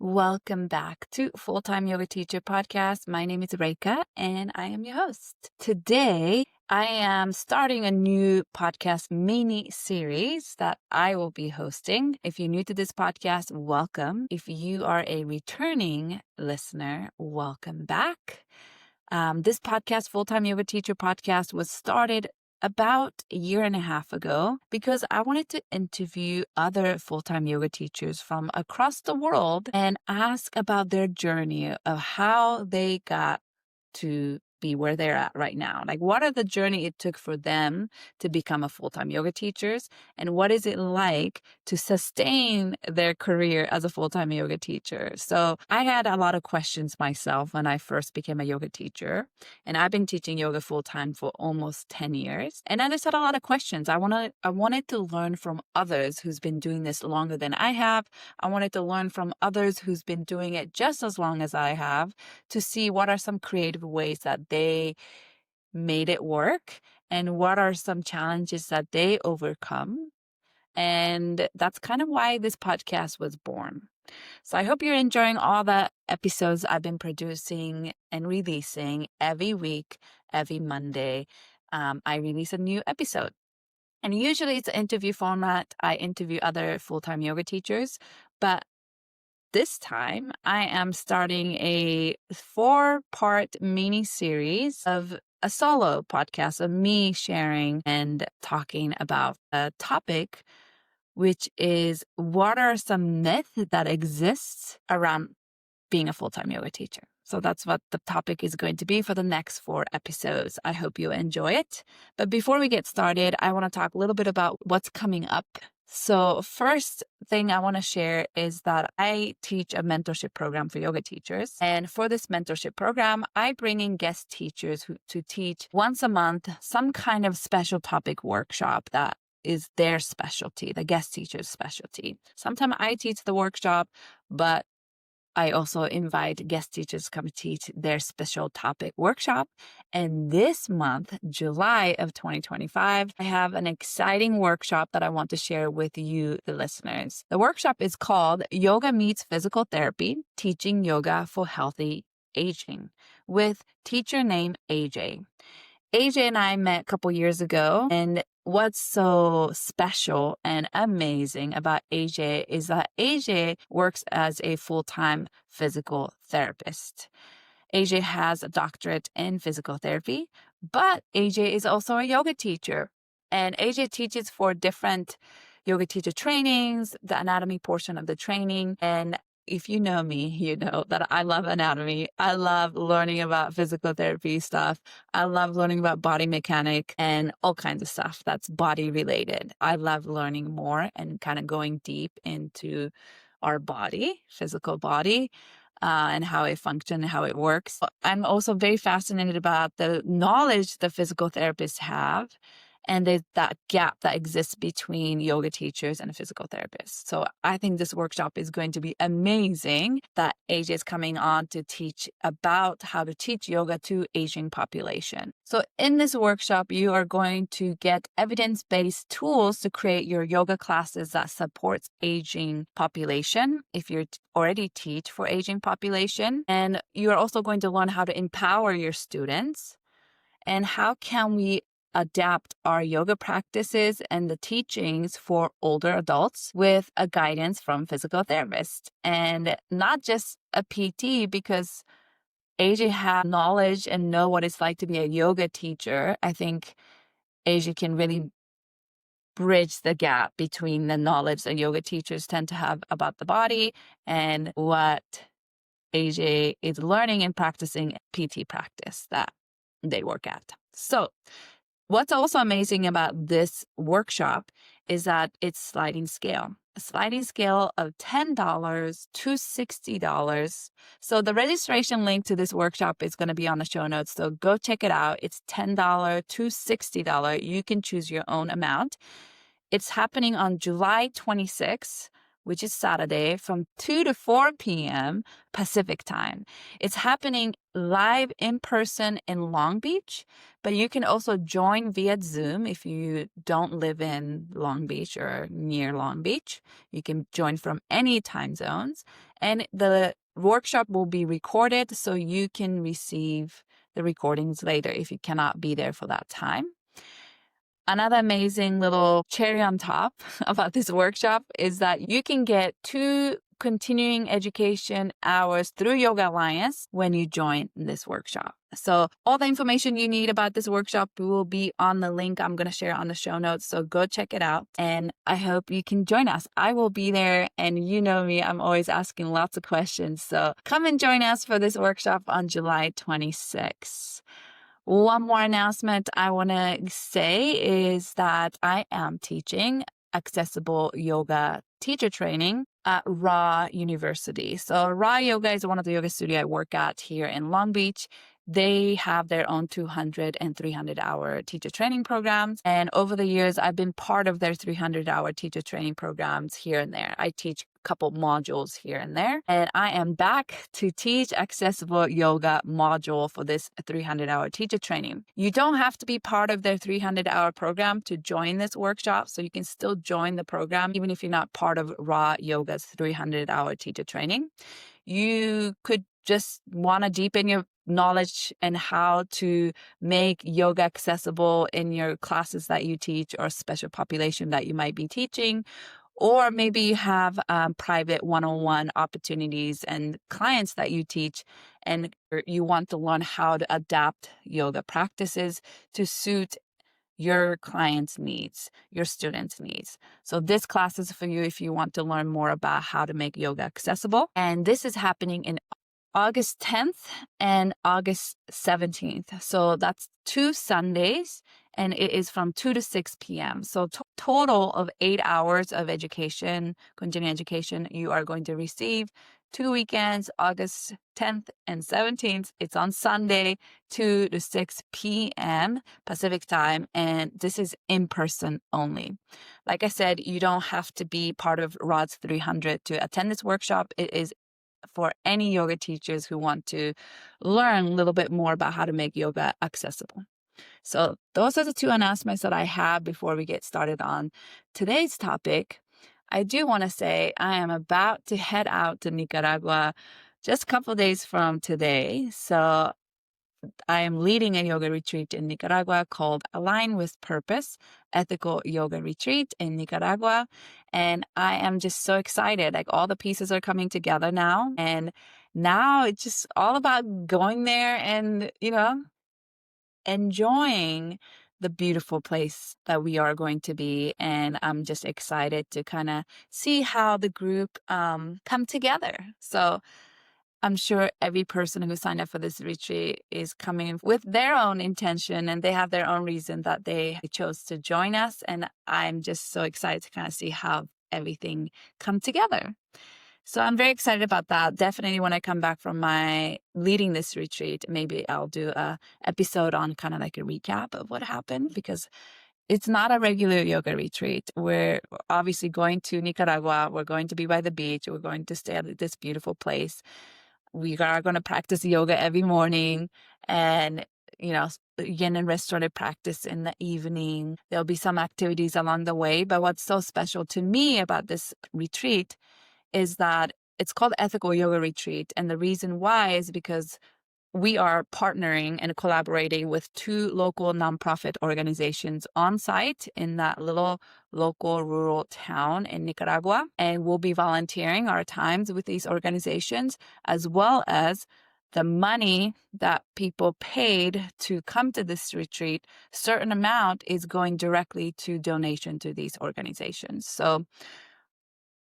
Welcome back to Full-Time Yoga Teacher Podcast. My name is Reika and I am your host. Today, I am starting a new podcast mini series that I will be hosting. If you're new to this podcast, welcome. If you are a returning listener, welcome back. This podcast, Full-Time Yoga Teacher Podcast, was started about a year and a half ago because I wanted to interview other full-time yoga teachers from across the world and ask about their journey of how they got to be where they're at right now. Like, what are the journey it took for them to become a full-time yoga teachers, and what is it like to sustain their career as a full-time yoga teacher? So I had a lot of questions myself when I first became a yoga teacher, and I've been teaching yoga full-time for almost 10 years. And I just had a lot of questions. I wanted to learn from others who's been doing this longer than I have. I wanted to learn from others who's been doing it just as long as I have to see what are some creative ways that they made it work and what are some challenges that they overcome. And that's kind of why this podcast was born. So I hope you're enjoying all the episodes I've been producing and releasing every week, every Monday. I release a new episode. And usually it's an interview format. I interview other full-time yoga teachers, but this time I am starting a 4-part mini series of a solo podcast of me sharing and talking about a topic, which is what are some myths that exist around being a full-time yoga teacher. So that's what the topic is going to be for the next 4 episodes. I hope you enjoy it. But before we get started, I want to talk a little bit about what's coming up. So first thing I want to share is that I teach a mentorship program for yoga teachers. And for this mentorship program, I bring in guest teachers to teach once a month some kind of special topic workshop that is their specialty, the guest teacher's specialty. Sometimes I teach the workshop, but I also invite guest teachers to come teach their special topic workshop. And this month, July of 2025, I have an exciting workshop that I want to share with you, the listeners. The workshop is called Yoga Meets Physical Therapy, Teaching Yoga for Healthy Aging, with teacher named AJ. AJ and I met a couple years ago, and what's so special and amazing about AJ is that AJ works as a full-time physical therapist. AJ has a doctorate in physical therapy, but AJ is also a yoga teacher. And AJ teaches for different yoga teacher trainings, the anatomy portion of the training. And if you know me, you know that I love anatomy. I love learning about physical therapy stuff. I love learning about body mechanic and all kinds of stuff that's body related. I love learning more and kind of going deep into our body, physical body, and how it functions, how it works. I'm also very fascinated about the knowledge the physical therapists have, and there's that gap that exists between yoga teachers and physical therapists. So I think this workshop is going to be amazing that AJ is coming on to teach about how to teach yoga to aging population. So in this workshop, you are going to get evidence-based tools to create your yoga classes that supports aging population if you already teach for aging population. And you're also going to learn how to empower your students and how can we adapt our yoga practices and the teachings for older adults with a guidance from physical therapists, and not just a PT, because AJ has knowledge and know what it's like to be a yoga teacher. I think AJ can really bridge the gap between the knowledge that yoga teachers tend to have about the body and what AJ is learning and practicing PT practice that they work at. So what's also amazing about this workshop is that it's sliding scale. A sliding scale of $10 to $60. So the registration link to this workshop is going to be on the show notes. So go check it out. It's $10 to $60. You can choose your own amount. It's happening on July 26th, which is Saturday, from 2 to 4 p.m. Pacific time. It's happening live in person in Long Beach, but you can also join via Zoom if you don't live in Long Beach or near Long Beach. You can join from any time zones. And the workshop will be recorded so you can receive the recordings later if you cannot be there for that time. Another amazing little cherry on top about this workshop is that you can get 2 continuing education hours through Yoga Alliance when you join this workshop. So all the information you need about this workshop will be on the link I'm going to share on the show notes. So go check it out. And I hope you can join us. I will be there. And you know me, I'm always asking lots of questions. So come and join us for this workshop on July 26th. One more announcement I want to say is that I am teaching accessible yoga teacher training at Ra University. So Ra Yoga is one of the yoga studios I work at here in Long Beach. They have their own 200 and 300-hour teacher training programs. And over the years, I've been part of their 300-hour teacher training programs here and there. I teach a couple modules here and there. And I am back to teach accessible yoga module for this 300-hour teacher training. You don't have to be part of their 300-hour program to join this workshop. So you can still join the program even if you're not part of Ra Yoga's 300-hour teacher training. You could just want to deepen your knowledge and how to make yoga accessible in your classes that you teach or special population that you might be teaching. Or maybe you have private one-on-one opportunities and clients that you teach, and you want to learn how to adapt yoga practices to suit your clients' needs, your students' needs. So this class is for you if you want to learn more about how to make yoga accessible. And this is happening in August 10th and August 17th. So that's 2 Sundays, and it is from 2 to 6 p.m. So total of 8 hours of education, continuing education, you are going to receive 2 weekends, August 10th and 17th. It's on Sunday, 2 to 6 p.m. Pacific time, and this is in person only. Like I said, you don't have to be part of RODS 300 to attend this workshop. It is for any yoga teachers who want to learn a little bit more about how to make yoga accessible. So those are the 2 announcements that I have before we get started on today's topic. I do want to say I am about to head out to Nicaragua just a couple days from today. So I am leading a yoga retreat in Nicaragua called Align with Purpose, Ethical Yoga Retreat in Nicaragua. And I am just so excited. Like all the pieces are coming together now. And now it's just all about going there and, enjoying the beautiful place that we are going to be. And I'm just excited to kind of see how the group come together. So I'm sure every person who signed up for this retreat is coming with their own intention and they have their own reason that they chose to join us. And I'm just so excited to kind of see how everything come together. So I'm very excited about that. Definitely when I come back from my leading this retreat, maybe I'll do a episode on kind of like a recap of what happened, because it's not a regular yoga retreat. We're obviously going to Nicaragua. We're going to be by the beach. We're going to stay at this beautiful place. We are going to practice yoga every morning and, yin and restorative practice in the evening. There'll be some activities along the way. But what's so special to me about this retreat is that it's called Ethical Yoga Retreat. And the reason why is because we are partnering and collaborating with 2 local nonprofit organizations on site in that little local rural town in Nicaragua. And we'll be volunteering our times with these organizations, as well as the money that people paid to come to this retreat. Certain amount is going directly to donation to these organizations. So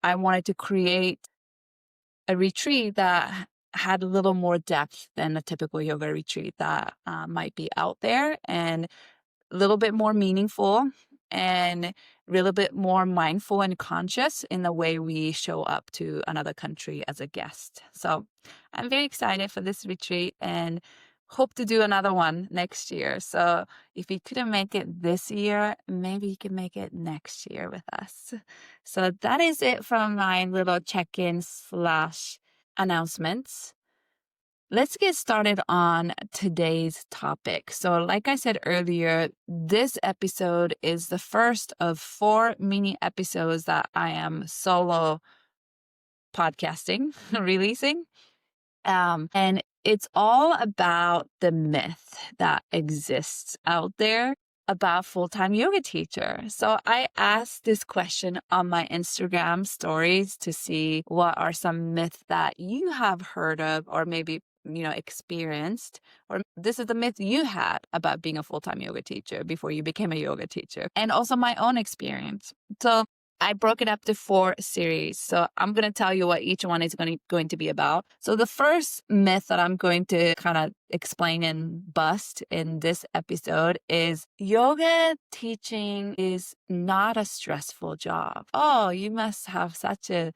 I wanted to create a retreat that had a little more depth than a typical yoga retreat that might be out there, and a little bit more meaningful and a little bit more mindful and conscious in the way we show up to another country as a guest. So I'm very excited for this retreat and hope to do another one next year. So if you couldn't make it this year, maybe you can make it next year with us. So that is it from my little check-in / announcements. Let's get started on today's topic. So like I said earlier, this episode is the first of 4 mini episodes that I am solo podcasting, releasing. And it's all about the myth that exists out there about full-time yoga teacher. So I asked this question on my Instagram stories to see what are some myths that you have heard of or maybe experienced, or this is the myth you had about being a full-time yoga teacher before you became a yoga teacher, and also my own experience. So I broke it up to 4 series. So I'm going to tell you what each one is going to be about. So the first myth that I'm going to kind of explain and bust in this episode is yoga teaching is not a stressful job. Oh, you must have such a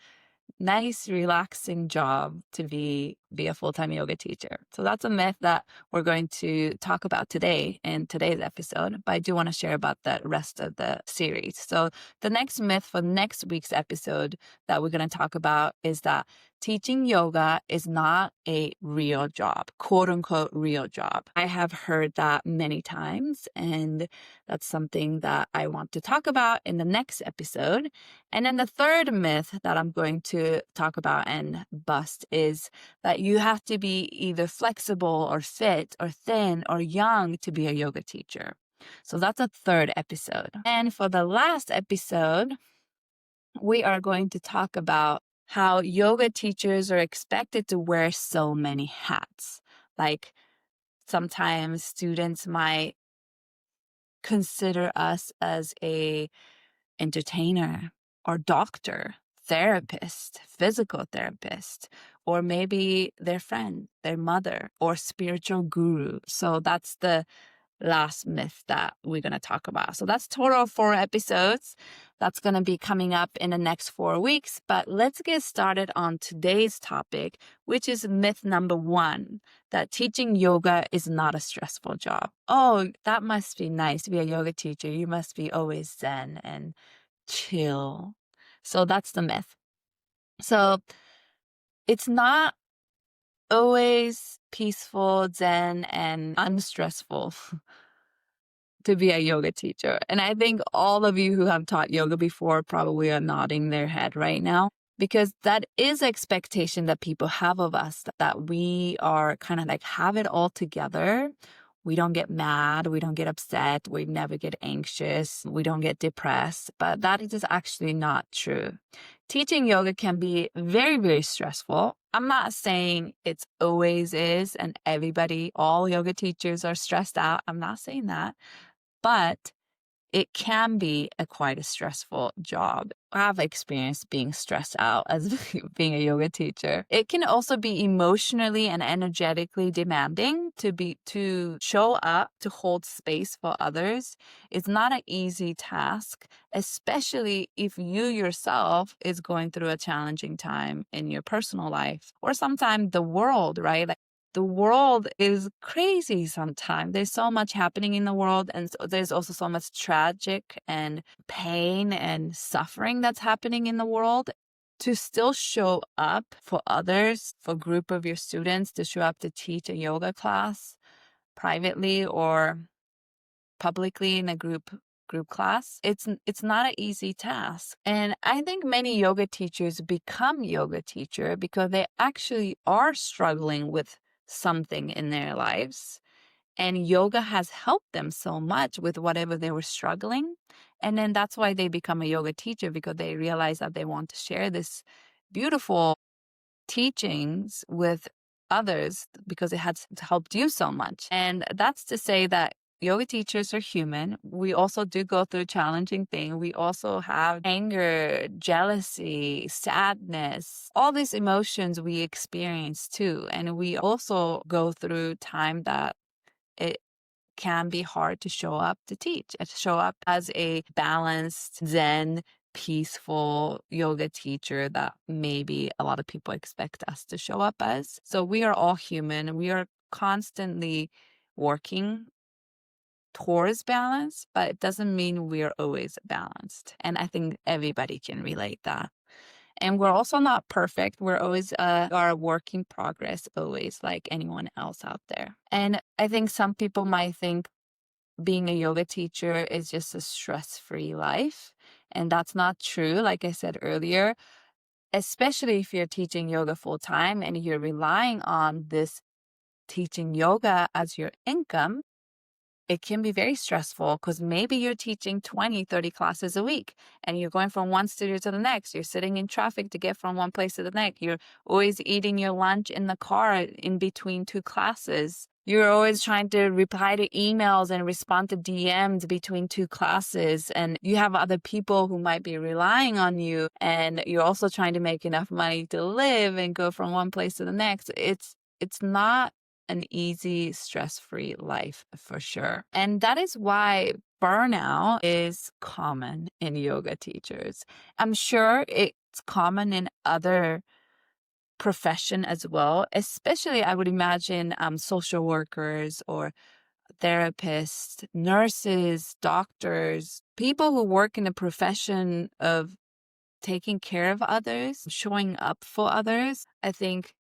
nice, relaxing job to be a full-time yoga teacher. So that's a myth that we're going to talk about today in today's episode, but I do want to share about the rest of the series. So the next myth for next week's episode that we're going to talk about is that teaching yoga is not a real job, quote unquote real job. I have heard that many times, and that's something that I want to talk about in the next episode. And then the third myth that I'm going to talk about and bust is that you have to be either flexible or fit or thin or young to be a yoga teacher. So that's a third episode. And for the last episode, we are going to talk about how yoga teachers are expected to wear so many hats. Like sometimes students might consider us as a entertainer or doctor, therapist, physical therapist, or maybe their friend, their mother, or spiritual guru. So that's the last myth that we're going to talk about. So that's total 4 episodes. That's going to be coming up in the next 4 weeks. But let's get started on today's topic, which is myth number 1, that teaching yoga is not a stressful job. Oh, that must be nice to be a yoga teacher. You must be always Zen and chill. So that's the myth. So it's not always peaceful, Zen, and unstressful to be a yoga teacher. And I think all of you who have taught yoga before probably are nodding their head right now, because that is expectation that people have of us, that we are kind of like have it all together. We don't get mad, we don't get upset, we never get anxious, we don't get depressed, but that is actually not true. Teaching yoga can be very, very stressful. I'm not saying it's always is and all yoga teachers are stressed out. I'm not saying that, but it can be quite a stressful job. I have experience being stressed out as being a yoga teacher. It can also be emotionally and energetically demanding to show up, to hold space for others. It's not an easy task, especially if you yourself is going through a challenging time in your personal life, or sometimes the world, right? The world is crazy sometimes. There's so much happening in the world, and there's also so much tragic and pain and suffering that's happening in the world. To still show up for others, for a group of your students, to show up to teach a yoga class privately or publicly in a group class, it's not an easy task. And I think many yoga teachers become yoga teacher because they actually are struggling with something in their lives, and yoga has helped them so much with whatever they were struggling. And then that's why they become a yoga teacher, because they realize that they want to share this beautiful teachings with others because it has helped you so much. And that's to say that yoga teachers are human. We also do go through challenging things. We also have anger, jealousy, sadness, all these emotions we experience too. And we also go through time that it can be hard to show up to teach and to show up as a balanced, Zen, peaceful yoga teacher that maybe a lot of people expect us to show up as. So we are all human. We are constantly working towards balance, but it doesn't mean we're always balanced. And I think everybody can relate that. And we're also not perfect. We're always are a work in progress, always, like anyone else out there. And I think some people might think being a yoga teacher is just a stress-free life. And that's not true. Like I said earlier, especially if you're teaching yoga full time and you're relying on this teaching yoga as your income, it can be very stressful because maybe you're teaching 20, 30 classes a week and you're going from one studio to the next. You're sitting in traffic to get from one place to the next. You're always eating your lunch in the car in between two classes. You're always trying to reply to emails and respond to DMs between two classes. And you have other people who might be relying on you. And you're also trying to make enough money to live and go from one place to the next. It's not an easy, stress-free life for sure. And that is why burnout is common in yoga teachers. I'm sure it's common in other profession as well, especially I would imagine social workers or therapists, nurses, doctors, people who work in the profession of taking care of others, showing up for others. I think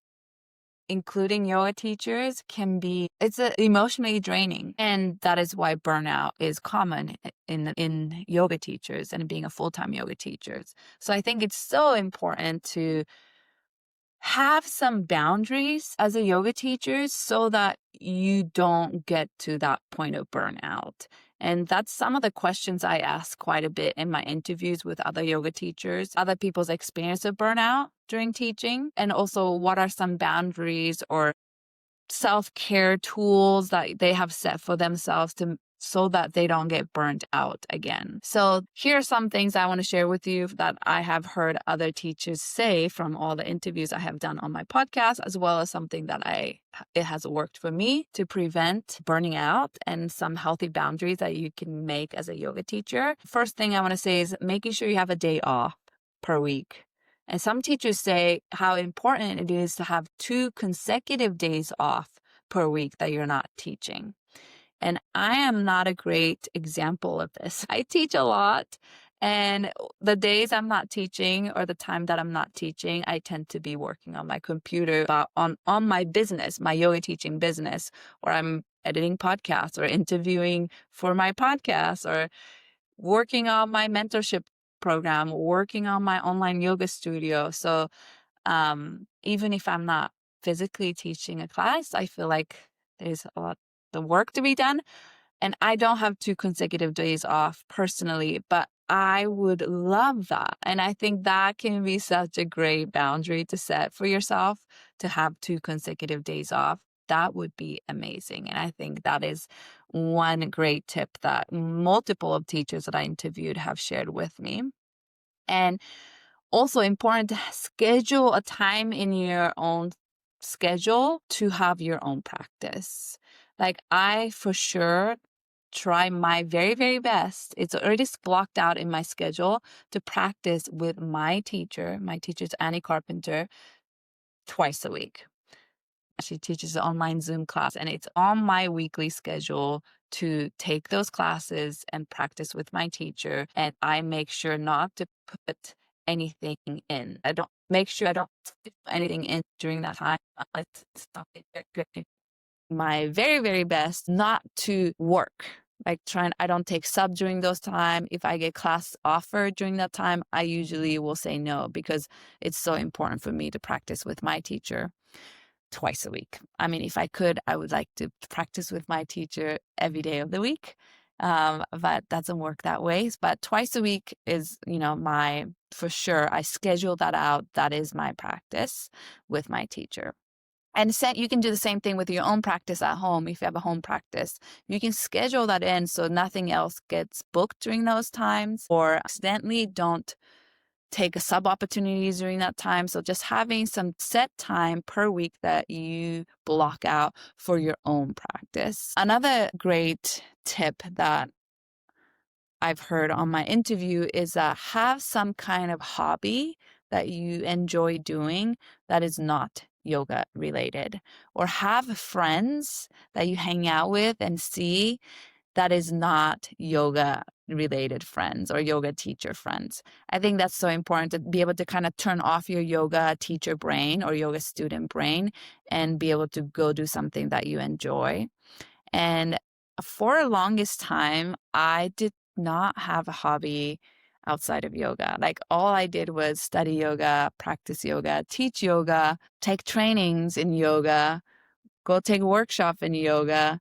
including yoga teachers it's emotionally draining. And that is why burnout is common in yoga teachers and being a full-time yoga teachers. So I think it's so important to have some boundaries as a yoga teacher so that you don't get to that point of burnout. And that's some of the questions I ask quite a bit in my interviews with other yoga teachers, other people's experience of burnout during teaching, and also what are some boundaries or self-care tools that they have set for themselves so that they don't get burnt out again. So here are some things I want to share with you that I have heard other teachers say from all the interviews I have done on my podcast, as well as something that it has worked for me to prevent burning out and some healthy boundaries that you can make as a yoga teacher. First thing I want to say is making sure you have a day off per week. And some teachers say how important it is to have 2 consecutive days off per week that you're not teaching. And I am not a great example of this. I teach a lot, and the days I'm not teaching or the time that I'm not teaching, I tend to be working on my computer on my business, my yoga teaching business, or I'm editing podcasts or interviewing for my podcast or working on my mentorship program, working on my online yoga studio. So even if I'm not physically teaching a class, I feel like there's a lot of work to be done. And I don't have 2 consecutive days off personally, but I would love that. And I think that can be such a great boundary to set for yourself, to have 2 consecutive days off. That would be amazing. And I think that is one great tip that multiple of teachers that I interviewed have shared with me. And also important to schedule a time in your own schedule to have your own practice. Like I for sure try my very, very best. It's already blocked out in my schedule to practice with my teacher. My teacher's Annie Carpenter, twice a week. She teaches an online Zoom class, and it's on my weekly schedule to take those classes and practice with my teacher. And I make sure not to put anything in. I don't put anything in during that time. My very, very best not to work. I don't take sub during those time. If I get class offered during that time, I usually will say no because it's so important for me to practice with my teacher twice a week. I mean, if I could, I would like to practice with my teacher every day of the week. But that doesn't work that way. But twice a week is, for sure, I schedule that out. That is my practice with my teacher. And you can do the same thing with your own practice at home. If you have a home practice, you can schedule that in so nothing else gets booked during those times, or accidentally don't take a sub opportunities during that time. So just having some set time per week that you block out for your own practice. Another great tip that I've heard on my interview is that have some kind of hobby that you enjoy doing that is not yoga related, or have friends that you hang out with and see that is not yoga related friends or yoga teacher friends. I think that's so important to be able to kind of turn off your yoga teacher brain or yoga student brain and be able to go do something that you enjoy. And for the longest time, I did not have a hobby outside of yoga. Like all I did was study yoga, practice yoga, teach yoga, take trainings in yoga, go take workshop in yoga.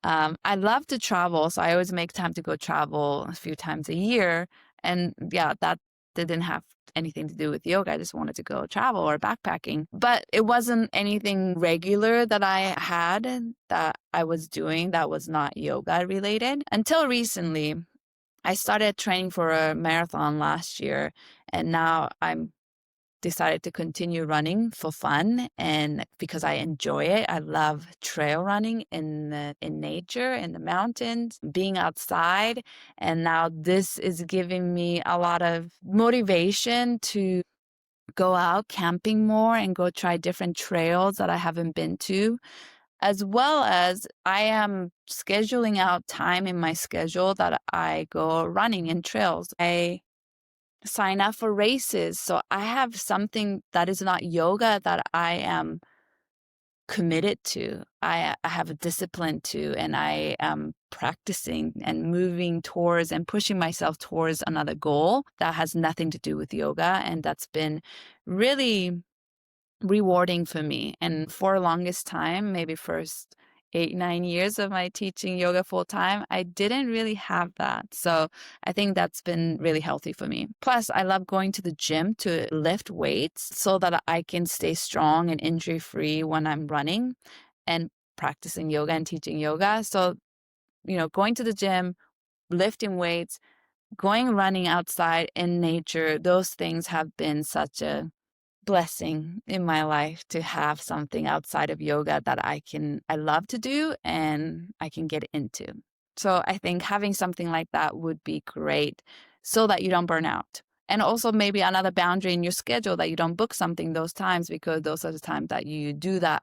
I love to travel, so I always make time to go travel a few times a year. And yeah, that didn't have anything to do with yoga. I just wanted to go travel or backpacking. But it wasn't anything regular that I had that I was doing that was not yoga related until recently. I started training for a marathon last year, and now I'm decided to continue running for fun and because I enjoy it. I love trail running in nature, in the mountains, being outside. And now this is giving me a lot of motivation to go out camping more and go try different trails that I haven't been to. As well as I am scheduling out time in my schedule that I go running in trails. I sign up for races. So I have something that is not yoga that I am committed to. I have a discipline to, and I am practicing and moving towards and pushing myself towards another goal that has nothing to do with yoga. And that's been really rewarding for me. And for the longest time, maybe first 8, 9 years of my teaching yoga full time, I didn't really have that. So I think that's been really healthy for me. Plus, I love going to the gym to lift weights so that I can stay strong and injury free when I'm running and practicing yoga and teaching yoga. So, going to the gym, lifting weights, going running outside in nature, those things have been such a blessing in my life to have something outside of yoga that I love to do and I can get into. So I think having something like that would be great so that you don't burn out. And also maybe another boundary in your schedule that you don't book something those times because those are the times that you do that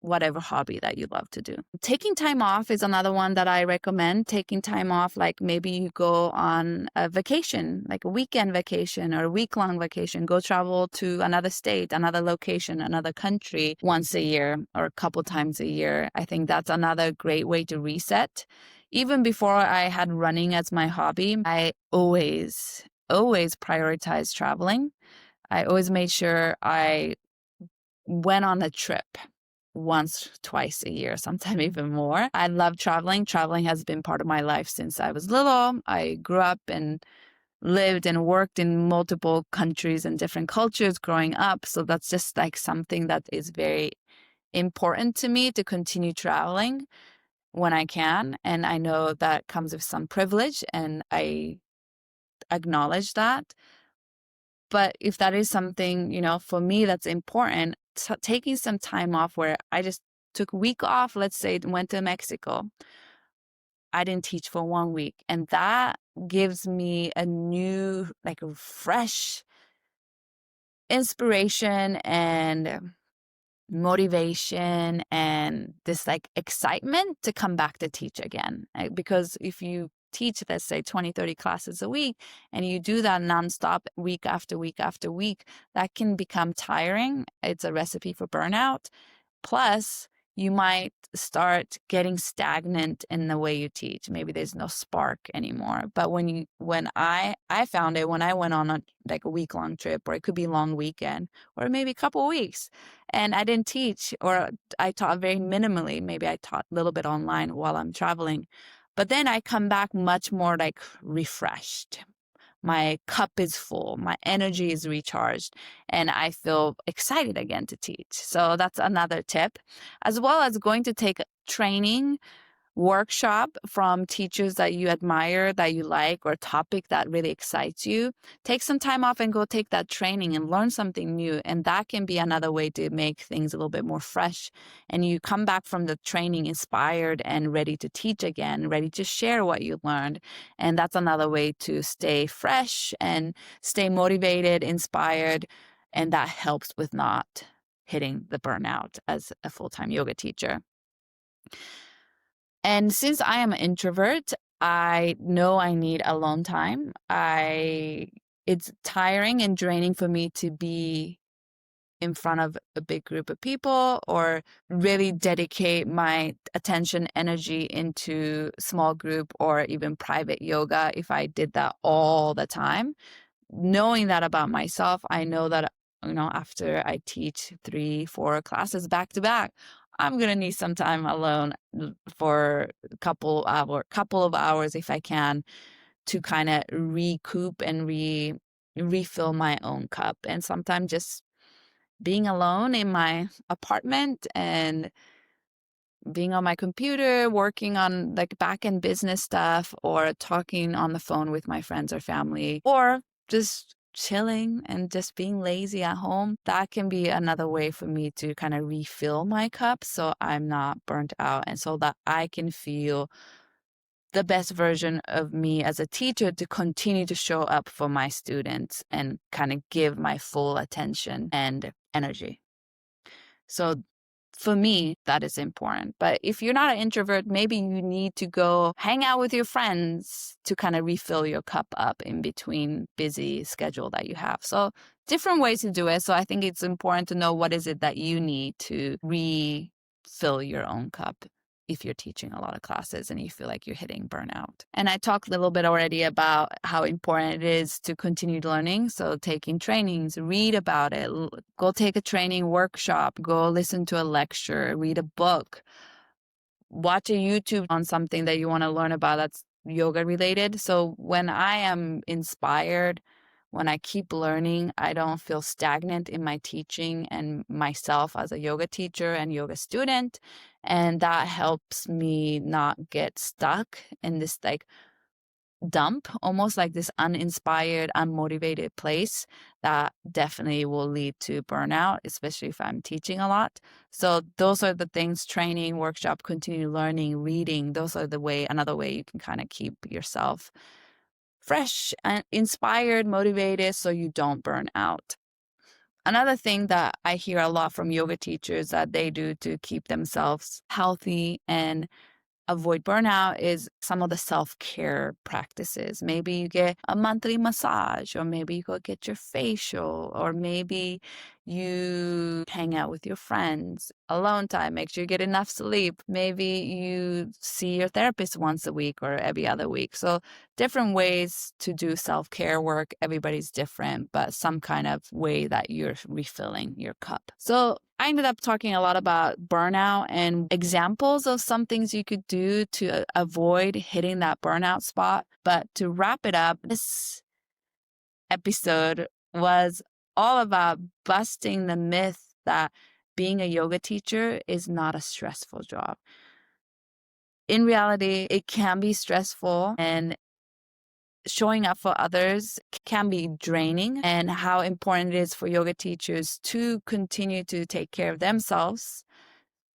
whatever hobby that you love to do. Taking time off is another one that I recommend. Taking time off, like maybe you go on a vacation, like a weekend vacation or a week-long vacation, go travel to another state, another location, another country once a year or a couple times a year. I think that's another great way to reset. Even before I had running as my hobby, I always prioritized traveling. I always made sure I went on a trip once, twice a year, sometimes even more. I love traveling. Traveling has been part of my life since I was little. I grew up and lived and worked in multiple countries and different cultures growing up. So that's just like something that is very important to me to continue traveling when I can. And I know that comes with some privilege and I acknowledge that. But if that is something, for me that's important, taking some time off where I just took a week off, let's say went to Mexico. I didn't teach for 1 week. And that gives me a new, like a fresh inspiration and motivation and this like excitement to come back to teach again. Because if you teach, let's say 20, 30 classes a week, and you do that nonstop week after week after week, that can become tiring. It's a recipe for burnout. Plus, you might start getting stagnant in the way you teach. Maybe there's no spark anymore. But when I found it when I went on a week-long trip, or it could be a long weekend, or maybe a couple of weeks, and I didn't teach, or I taught very minimally. Maybe I taught a little bit online while I'm traveling. But then I come back much more like refreshed. My cup is full, my energy is recharged, and I feel excited again to teach. So that's another tip, as well as going to take training workshop from teachers that you admire, that you like, or a topic that really excites you. Take some time off and go take that training and learn something new. And that can be another way to make things a little bit more fresh. And you come back from the training inspired and ready to teach again, ready to share what you learned. And that's another way to stay fresh and stay motivated, inspired. And that helps with not hitting the burnout as a full-time yoga teacher. And since I am an introvert, I know I need alone time. It's tiring and draining for me to be in front of a big group of people or really dedicate my attention energy into small group or even private yoga if I did that all the time. Knowing that about myself, I know that, after I teach 3-4 classes back to back, I'm going to need some time alone for a couple of hours if I can, to kind of recoup and refill my own cup. And sometimes just being alone in my apartment and being on my computer, working on like back end business stuff, or talking on the phone with my friends or family, or just chilling and just being lazy at home, that can be another way for me to kind of refill my cup so I'm not burnt out and so that I can feel the best version of me as a teacher to continue to show up for my students and kind of give my full attention and energy. So for me, that is important. But if you're not an introvert, maybe you need to go hang out with your friends to kind of refill your cup up in between busy schedule that you have. So different ways to do it. So I think it's important to know what is it that you need to refill your own cup if you're teaching a lot of classes and you feel like you're hitting burnout. And I talked a little bit already about how important it is to continue learning. So taking trainings, read about it, go take a training workshop, go listen to a lecture, read a book, watch a YouTube on something that you want to learn about that's yoga related. So when I am inspired, when I keep learning, I don't feel stagnant in my teaching and myself as a yoga teacher and yoga student. And that helps me not get stuck in this like dump, almost like this uninspired, unmotivated place that definitely will lead to burnout, especially if I'm teaching a lot. So those are the things: training, workshop, continue learning, reading. Those are another way you can kind of keep yourself fresh and inspired, motivated, so you don't burn out. Another thing that I hear a lot from yoga teachers that they do to keep themselves healthy and avoid burnout is some of the self-care practices. Maybe you get a monthly massage, or maybe you go get your facial, or maybe you hang out with your friends. Alone time, make sure you get enough sleep. Maybe you see your therapist once a week or every other week. So different ways to do self-care work. Everybody's different, but some kind of way that you're refilling your cup. So I ended up talking a lot about burnout and examples of some things you could do to avoid hitting that burnout spot. But to wrap it up, this episode was all about busting the myth that being a yoga teacher is not a stressful job. In reality, it can be stressful, and showing up for others can be draining, and how important it is for yoga teachers to continue to take care of themselves.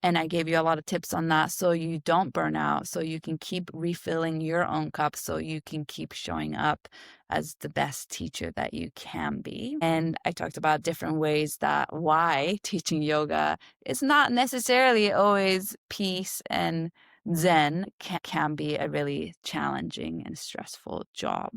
And I gave you a lot of tips on that so you don't burn out, so you can keep refilling your own cup, so you can keep showing up as the best teacher that you can be. And I talked about different ways that why teaching yoga is not necessarily always peace and Zen, can be a really challenging and stressful job.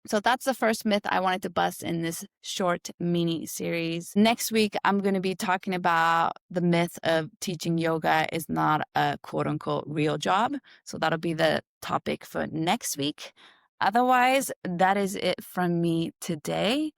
So that's the first myth I wanted to bust in this short mini series. Next week, I'm going to be talking about the myth of teaching yoga is not a quote unquote real job. So that'll be the topic for next week. Otherwise, that is it from me today.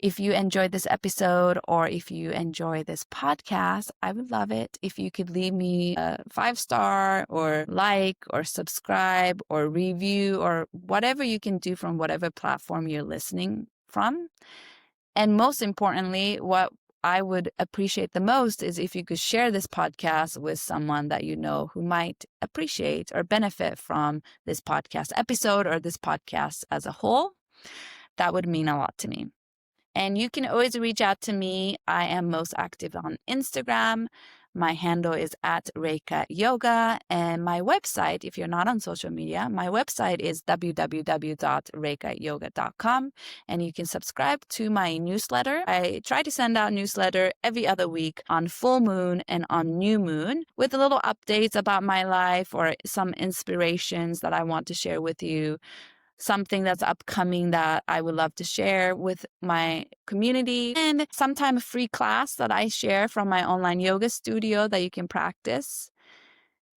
If you enjoyed this episode, or if you enjoy this podcast, I would love it if you could leave me a 5-star or like or subscribe or review or whatever you can do from whatever platform you're listening from. And most importantly, what I would appreciate the most is if you could share this podcast with someone that you know who might appreciate or benefit from this podcast episode or this podcast as a whole. That would mean a lot to me. And you can always reach out to me. I am most active on Instagram. My handle is @Reika Yoga. And my website, if you're not on social media, my website is www.reikayoga.com. And you can subscribe to my newsletter. I try to send out newsletter every other week on full moon and on new moon with little updates about my life or some inspirations that I want to share with you. something that's upcoming that I would love to share with my community, and sometime a free class that I share from my online yoga studio that you can practice.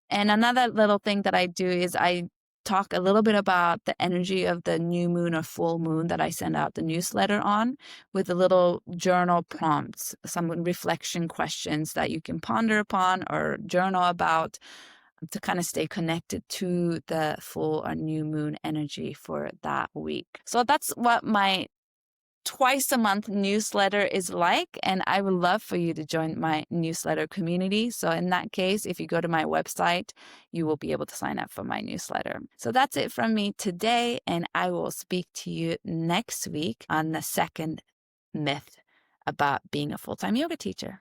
And another little thing that I do is I talk a little bit about the energy of the new moon or full moon that I send out the newsletter on, with a little journal prompts, some reflection questions that you can ponder upon or journal about to kind of stay connected to the full or new moon energy for that week. So that's what my twice a month newsletter is like, and I would love for you to join my newsletter community. So in that case, if you go to my website, you will be able to sign up for my newsletter. So that's it from me today, and I will speak to you next week on the second myth about being a full-time yoga teacher.